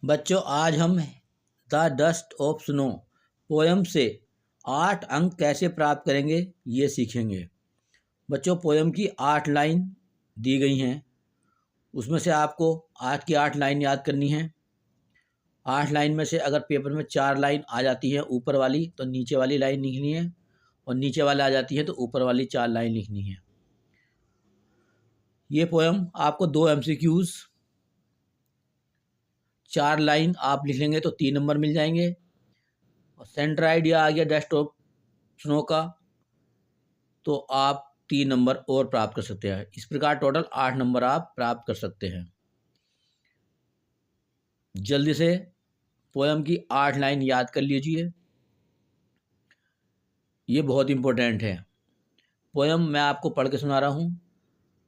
बच्चों आज हम the dust of snow poem से 8 अंक कैसे प्राप्त करेंगे ये सीखेंगे। बच्चों पोयम की 8 लाइन दी गई हैं, उसमें से आपको 8 की 8 लाइन याद करनी है। 8 लाइन में से अगर पेपर में 4 लाइन आ जाती है ऊपर वाली तो नीचे वाली लाइन लिखनी है, और नीचे वाली आ जाती है तो ऊपर वाली 4 लाइन लिखनी है। ये पोयम आपको 2 MCQs, 4 लाइन आप लिख लेंगे तो 3 नंबर मिल जाएंगे, और सेंटर आइडिया आ गया डस्ट ऑफ स्नो का तो आप 3 नंबर और प्राप्त कर सकते हैं। इस प्रकार टोटल 8 नंबर आप प्राप्त कर सकते हैं। जल्दी से पोयम की 8 लाइन याद कर लीजिए, ये बहुत इंपॉर्टेंट है। पोयम मैं आपको पढ़ के सुना रहा हूँ।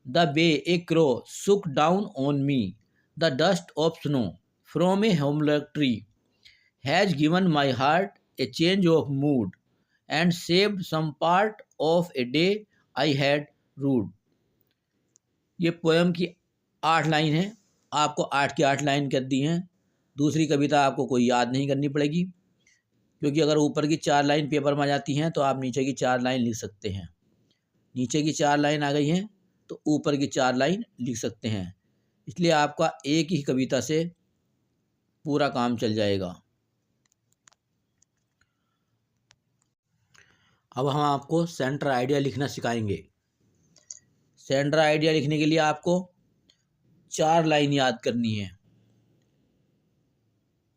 The way a crow shook down on me the dust of snow from a hemlock tree has given my heart a change of mood and saved some part of a day I had rued. ये poem की 8 line है, आपको 8 की 8 line कर दी हैं। दूसरी कविता आपको कोई याद नहीं करनी पड़ेगी, क्योंकि अगर ऊपर की 4 लाइन पेपर में आ जाती हैं तो आप नीचे की 4 लाइन लिख सकते हैं। नीचे की 4 लाइन आ गई हैं तो ऊपर की 4 लाइन लिख सकते हैं, इसलिए आपका एक ही कविता से पूरा काम चल जाएगा। अब हम आपको सेंटर आइडिया लिखना सिखाएंगे। सेंटर आइडिया लिखने के लिए आपको 4 लाइन याद करनी है।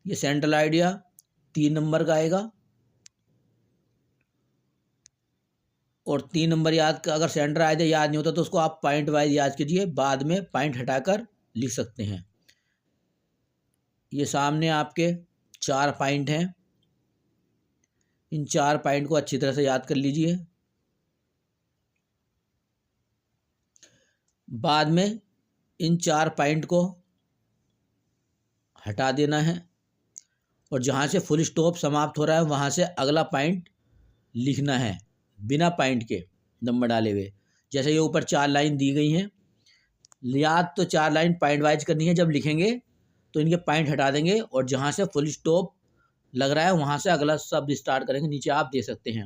ये सेंट्रल आइडिया 3 नंबर का आएगा, और 3 नंबर याद अगर सेंटर आइडिया याद नहीं होता तो उसको आप पॉइंट वाइज याद कीजिए, बाद में पॉइंट हटाकर लिख सकते हैं। ये सामने आपके 4 पॉइंट हैं, इन 4 पॉइंट को अच्छी तरह से याद कर लीजिए। बाद में इन 4 पॉइंट को हटा देना है, और जहाँ से फुल स्टॉप समाप्त हो रहा है वहाँ से अगला पॉइंट लिखना है बिना पॉइंट के नंबर डाले हुए। जैसे ये ऊपर 4 लाइन दी गई हैं, याद तो 4 लाइन पॉइंट वाइज करनी है। जब लिखेंगे तो इनके पॉइंट हटा देंगे और जहाँ से फुल स्टॉप लग रहा है वहाँ से अगला शब्द स्टार्ट करेंगे। नीचे आप दे सकते हैं।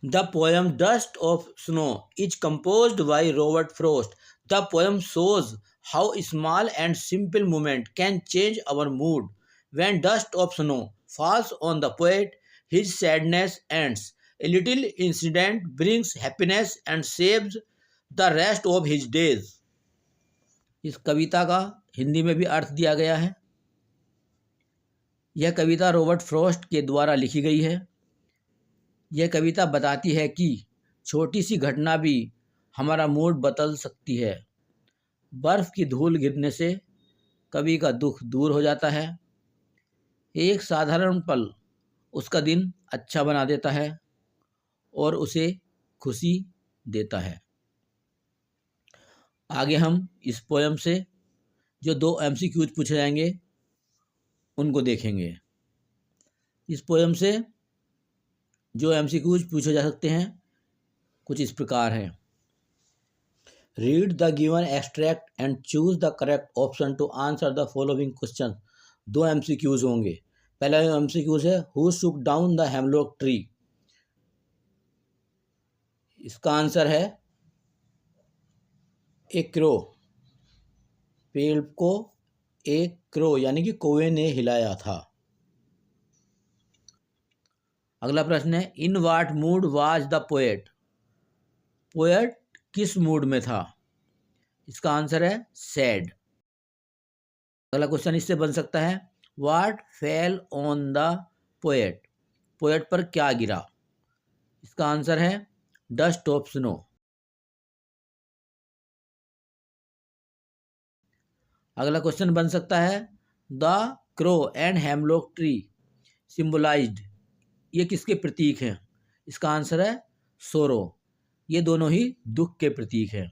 The poem dust of snow is composed by Robert Frost. The poem shows how small and simple moment can change our mood. When dust of snow falls on the poet, his sadness ends. A little incident brings happiness and saves the rest of his days. इस कविता का हिंदी में भी अर्थ दिया गया है। यह कविता Robert Frost के द्वारा लिखी गई है। यह कविता बताती है कि छोटी सी घटना भी हमारा मूड बदल सकती है। बर्फ़ की धूल गिरने से कवि का दुख दूर हो जाता है। एक साधारण पल उसका दिन अच्छा बना देता है और उसे खुशी देता है। आगे हम इस पोएम से जो 2 MCQs पूछे जाएंगे उनको देखेंगे। इस पोएम से जो MCQs पूछे जा सकते हैं कुछ इस प्रकार हैं। Read the given extract and choose the correct option to answer the following question. 2 MCQs होंगे। पहला MCQs है who shook down the hemlock tree. इसका आंसर है ए क्रो। पेड़ को एक क्रो यानी कि कौवे ने हिलाया था। अगला प्रश्न है in what mood was the poet. Poet किस मूड में था? इसका आंसर है सैड। अगला क्वेश्चन इससे बन सकता है what fell on the poet. Poet पर क्या गिरा? इसका आंसर है डस्ट ऑफ स्नो। अगला क्वेश्चन बन सकता है the crow and hemlock tree symbolized. ये किसके प्रतीक हैं? इसका आंसर है सोरो। ये दोनों ही दुख के प्रतीक हैं।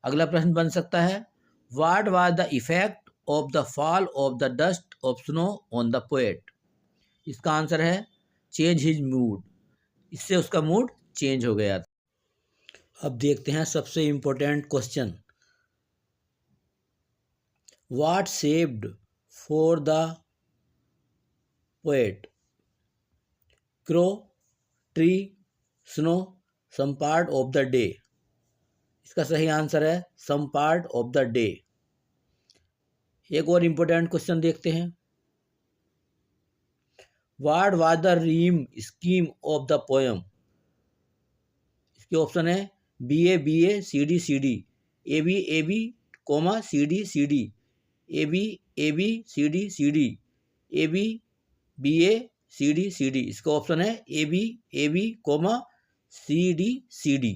अगला प्रश्न बन सकता है what was the effect of the fall of the dust of snow on the poet. इसका आंसर है चेंज हिज मूड। इससे उसका मूड चेंज हो गया। अब देखते हैं सबसे important question what saved for the poet, crow, tree, snow, some part of the day. इसका सही आंसर है some part of the day. एक और इम्पोर्टेंट क्वेश्चन देखते हैं। What was the rhyme scheme of the poem. इसके option है B A C D A B comma C D A B C D A B A C D. इसका option है A B comma C D.